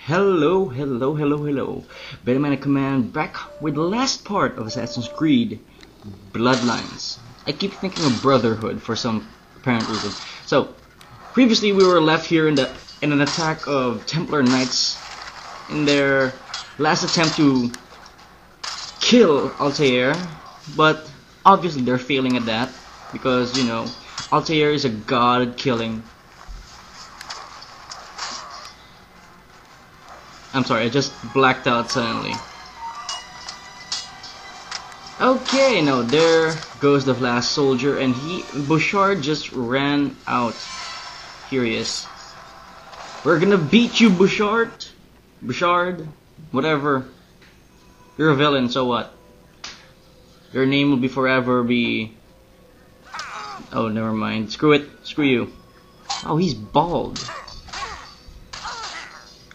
Hello. BetaManicCommand back with the last part of Assassin's Creed Bloodlines. I keep thinking of Brotherhood for some apparent reason. So, previously we were left here in an attack of Templar Knights in their last attempt to kill Altair, but obviously they're failing at that because, you know, Altair is a god at killing. I'm sorry, I just blacked out suddenly. Okay, now there goes the last soldier, and Bouchart just ran out. Here he is. We're gonna beat you, Bouchart, whatever. You're a villain, so what? Your name will forever be... Oh, never mind. Screw it. Screw you. Oh, he's bald.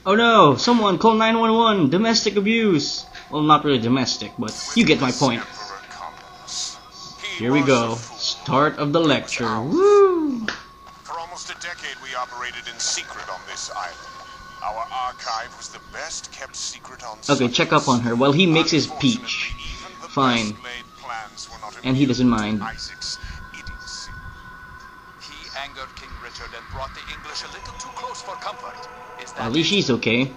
Oh no! Someone call 911! Domestic abuse! Well, not really domestic, but you get my point. Here we go. Start of the lecture. Woo! For almost a decade we operated in secret on this island. Our archive was the best kept secret on Okay, check up on her while he makes his peach. Fine. And he doesn't mind. He angered King Richard and brought the English a little too close for comfort. At least she's okay.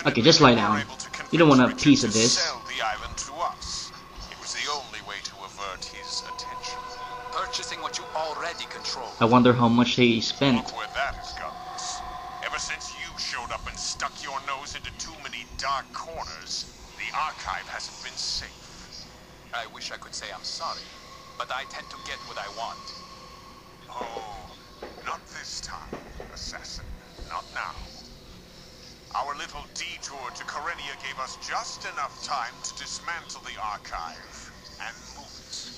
Okay, just lie down. You don't want a piece of this. It was the only way to avert his attention. Purchasing what you already control. I wonder how much they spent. Look where that has gotten us. Ever since you showed up and stuck your nose into too many dark corners, the archive hasn't been safe. I wish I could say I'm sorry, but I tend to get what I want. Oh, not this time, assassin. Not now. Our little detour to Karenia gave us just enough time to dismantle the archive and move it.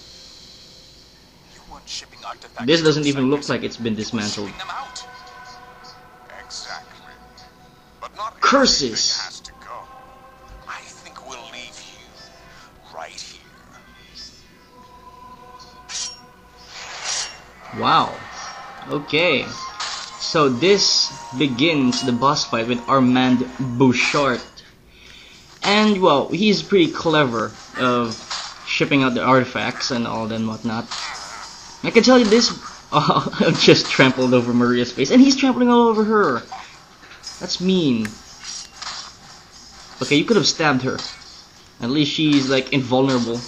You weren't shipping artifacts. This doesn't even look like it's been dismantled. Them out. Exactly. But not Curses! everything has to go. I think we'll leave you right here. Wow. Okay. So this begins the boss fight with Armand Bouchart. And, well, he's pretty clever of shipping out the artifacts and all that and whatnot. I can tell you this... Oh, I just trampled over Maria's face. And he's trampling all over her. That's mean. Okay, you could have stabbed her. At least she's, like, invulnerable.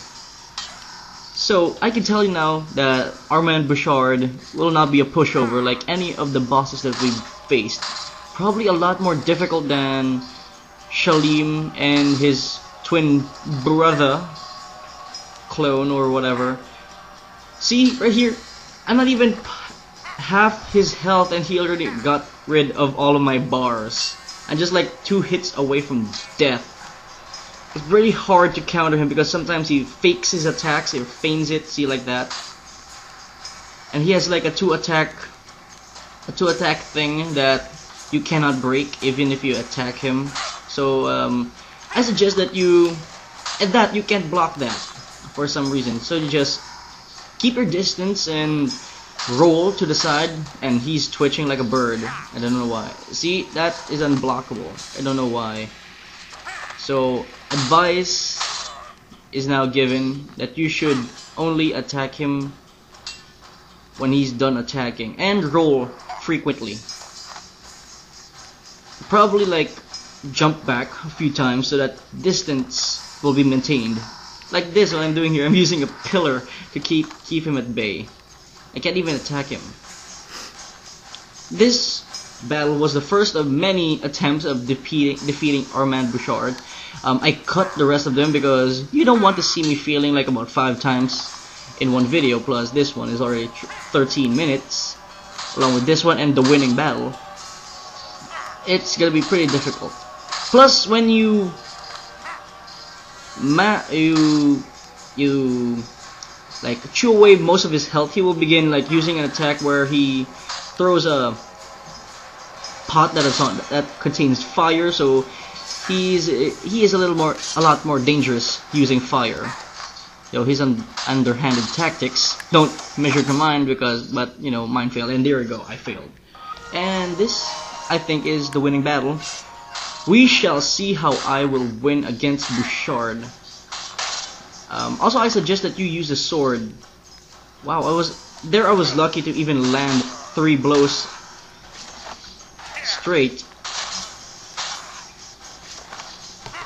So, I can tell you now that Armand Bouchart will not be a pushover like any of the bosses that we've faced. Probably a lot more difficult than Shalim and his twin brother, clone or whatever. See, right here, I'm not even half his health and he already got rid of all of my bars. I'm just like 2 hits away from death. It's really hard to counter him because sometimes he fakes his attacks, he feigns it, see, like that. And he has like a two attack thing that you cannot break even if you attack him. So I suggest that you can't block that for some reason. So you just keep your distance and roll to the side, and he's twitching like a bird. I don't know why. See, that is unblockable. I don't know why. So, advice is now given that you should only attack him when he's done attacking, and roll frequently. Probably like jump back a few times so that distance will be maintained. Like this, what I'm doing here, I'm using a pillar to keep him at bay. I can't even attack him. This battle was the first of many attempts of defeating Armand Bouchart. I cut the rest of them because you don't want to see me failing like about 5 times in one video, plus this one is already 13 minutes along with this one and the winning battle. It's gonna be pretty difficult. Plus when you like chew away most of his health, he will begin like using an attack where he throws a pot that contains fire, so he is a lot more dangerous using fire. Yo, he's underhanded tactics. Don't measure to mine but you know, mine failed, and there we go, I failed. And this I think is the winning battle. We shall see how I will win against Bouchart. Also, I suggest that you use a sword. Wow, I was lucky to even land 3 blows straight.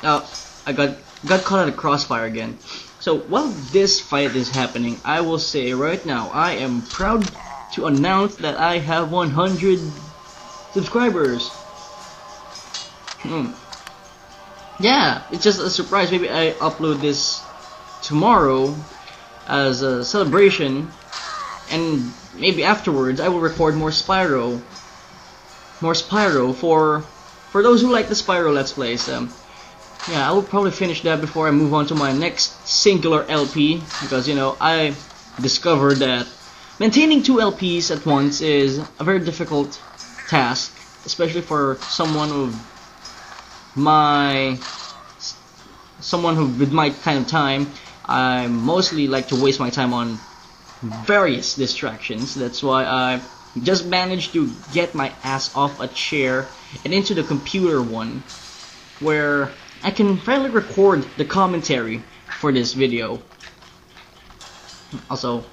I got caught at a crossfire again. So while this fight is happening, I will say right now, I am proud to announce that I have 100 subscribers. Yeah, it's just a surprise. Maybe I upload this tomorrow as a celebration, and maybe afterwards I will record more Spyro for those who like the Spyro Let's Plays. Yeah, I will probably finish that before I move on to my next singular LP, because, you know, I discovered that maintaining 2 LPs at once is a very difficult task, especially for someone with my kind of time. I mostly like to waste my time on various distractions. That's why I just managed to get my ass off a chair and into the computer one, where I can finally record the commentary for this video. Also,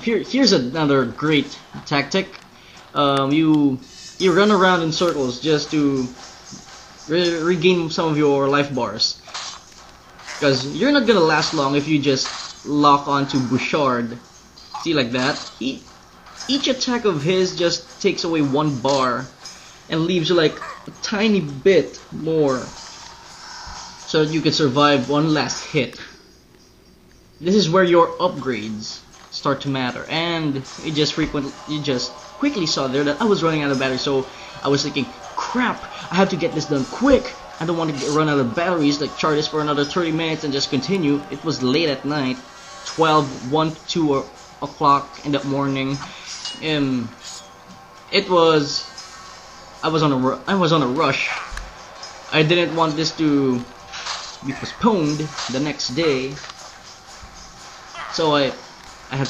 here's another great tactic. You run around in circles just to regain some of your life bars, because you're not gonna last long if you just lock onto Bouchart. See, like that? Each attack of his just takes away 1 bar and leaves you like a tiny bit more, so that you can survive 1 last hit. This is where your upgrades start to matter, and you just quickly saw there that I was running out of battery, so I was thinking, crap, I have to get this done quick. I don't want to run out of batteries, like charge this for another 30 minutes and just continue. It was late at night, 1 to 2 o'clock in the morning. I was on a rush. I didn't want this to be postponed the next day, so I had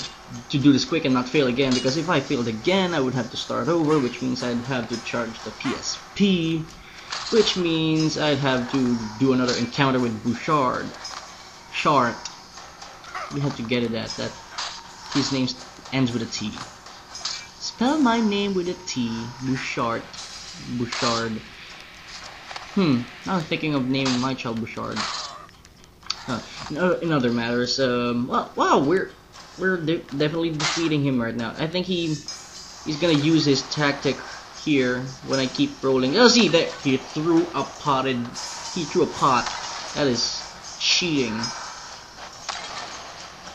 to do this quick and not fail again, because if I failed again I would have to start over, which means I'd have to charge the PSP, which means I'd have to do another encounter with Bouchart. We have to get it at that his name ends with a T. Spell my name with a T. Bouchart. I was thinking of naming my child Bouchart. In other matters, wow, we're definitely defeating him right now. I think he's gonna use his tactic here when I keep rolling. Oh, see that he threw a pot. That is cheating.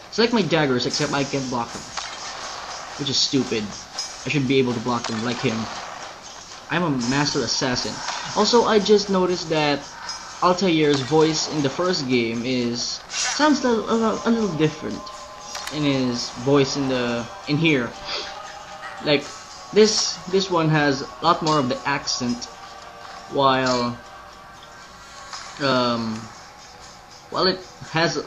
It's like my daggers, except I can't block them, which is stupid. I should be able to block them like him. I'm a master assassin. Also, I just noticed that Altair's voice in the first game sounds a little different in his voice in here. Like this one has a lot more of the accent, while it has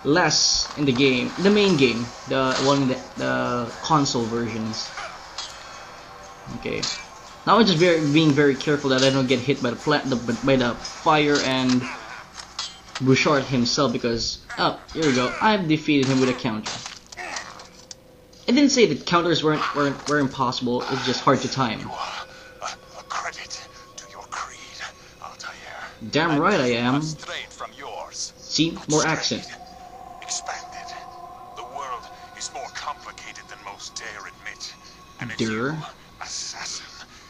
less in the game, the main game, the one in the console versions. Okay, now I'm just being very careful that I don't get hit by the fire and Bouchart himself, because here we go. I've defeated him with a counter. I didn't say that counters were impossible. It's just hard to time. You are a credit to your creed, Altair. Damn right I am. Straight from yours. See, more accent. Expanded. The world is more complicated than most dare admit. And if Dare? you, assassin,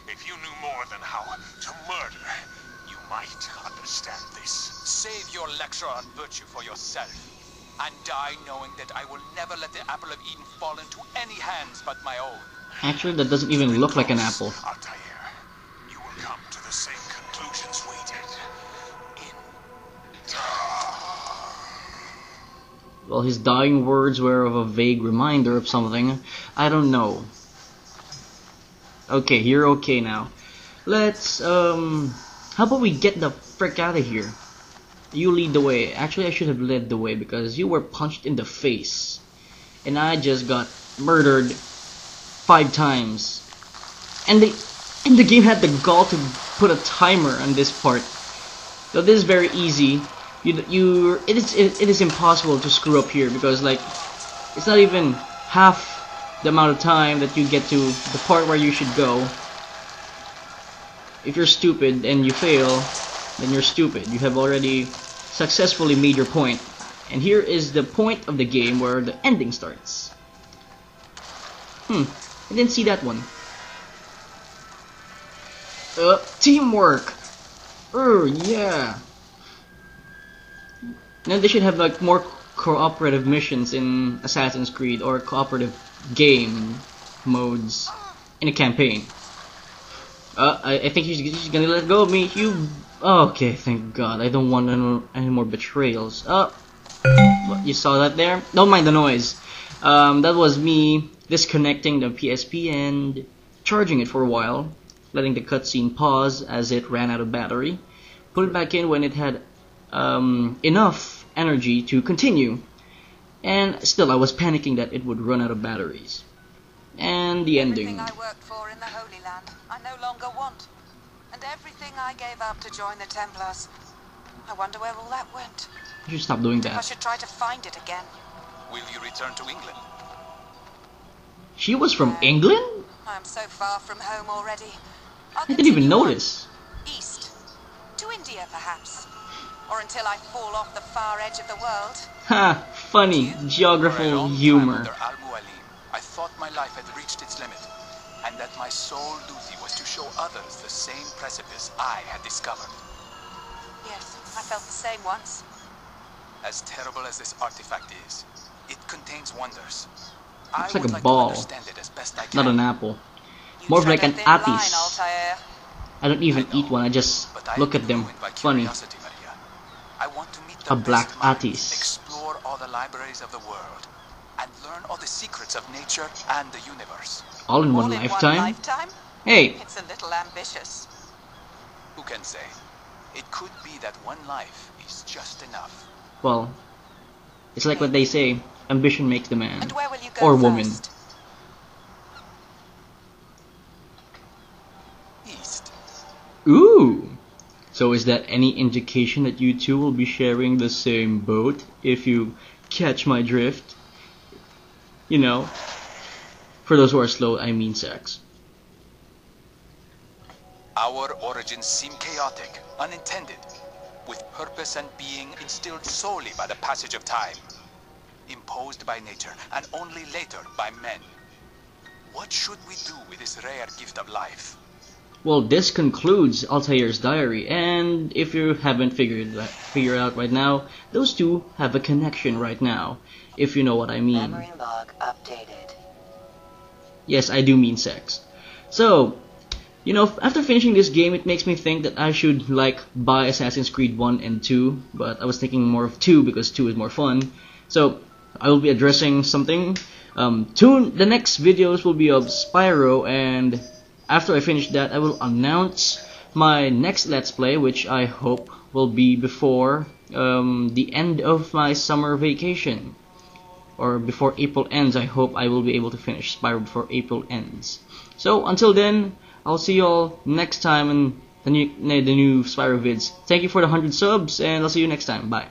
if you knew more than how to murder, you might understand this. Save your lecture on virtue for yourself, and die knowing that I will never let the apple of Eden fall into any hands but my own. Actually, that doesn't even look like an apple. Altair, you will come to the same conclusions we did. Well, his dying words were of a vague reminder of something. I don't know. Okay, you're okay now. Let's, how about we get the frick out of here? You lead the way. Actually, I should have led the way, because you were punched in the face, and I just got murdered 5 times. And And the game had the gall to put a timer on this part. So this is very easy. It is impossible to screw up here because like it's not even half the amount of time that you get to the part where you should go. If you're stupid and you fail, then you're stupid. You have already successfully made your point. And here is the point of the game where the ending starts. I didn't see that one. Teamwork! Yeah! Now they should have like more cooperative missions in Assassin's Creed or cooperative game modes in a campaign. I think she's gonna let go of me. Okay, thank God. I don't want any more betrayals. You saw that there? Don't mind the noise. That was me disconnecting the PSP and charging it for a while, letting the cutscene pause as it ran out of battery. Put it back in when it had enough energy to continue. And still, I was panicking that it would run out of batteries. And the ending. Everything I worked for in the Holy Land, I no longer want. And everything I gave up to join the Templars. I wonder where all that went. You should stop doing I that. should try to find it again. Will you return to England? She was from England? I'm so far from home already. I didn't even notice. East. To India, perhaps. Or until I fall off the far edge of the world. Ha! Funny. Geographical humor. I thought my life had reached its limit, and that my sole duty was to show others the same precipice I had discovered. Yes, I felt the same once. As terrible as this artifact is, it contains wonders. Looks I like would a like ball, to understand it as best I can. not an apple. You More of tread like a an thin line, apis. Altair. I don't even eat one, I just look at them. Funny. Maria. I want to meet A the black best minds, Attis. explore all the libraries of the world, and learn all the secrets of nature and the universe. All in All one in lifetime? one lifetime? Hey! It's a little ambitious. Who can say? It could be that one life is just enough. Well, it's like what they say, ambition makes the man. And where will you go Or woman. first? East. Ooh! So is that any indication that you two will be sharing the same boat, if you catch my drift? You know, for those who are slow, I mean sex. Our origins seem chaotic, unintended, with purpose and being instilled solely by the passage of time, imposed by nature, and only later by men. What should we do with this rare gift of life? Well, this concludes Altair's diary, and if you haven't figured out right now, those two have a connection right now, if you know what I mean. Memory log updated. Yes, I do mean sex. So, you know, after finishing this game, it makes me think that I should, like, buy Assassin's Creed 1 and 2, but I was thinking more of 2 because 2 is more fun. So, I will be addressing something. The next videos will be of Spyro, and after I finish that, I will announce my next Let's Play, which I hope will be before the end of my summer vacation. Or before April ends, I hope I will be able to finish Spyro before April ends. So, until then, I'll see you all next time in the new Spyro vids. Thank you for the 100 subs, and I'll see you next time. Bye.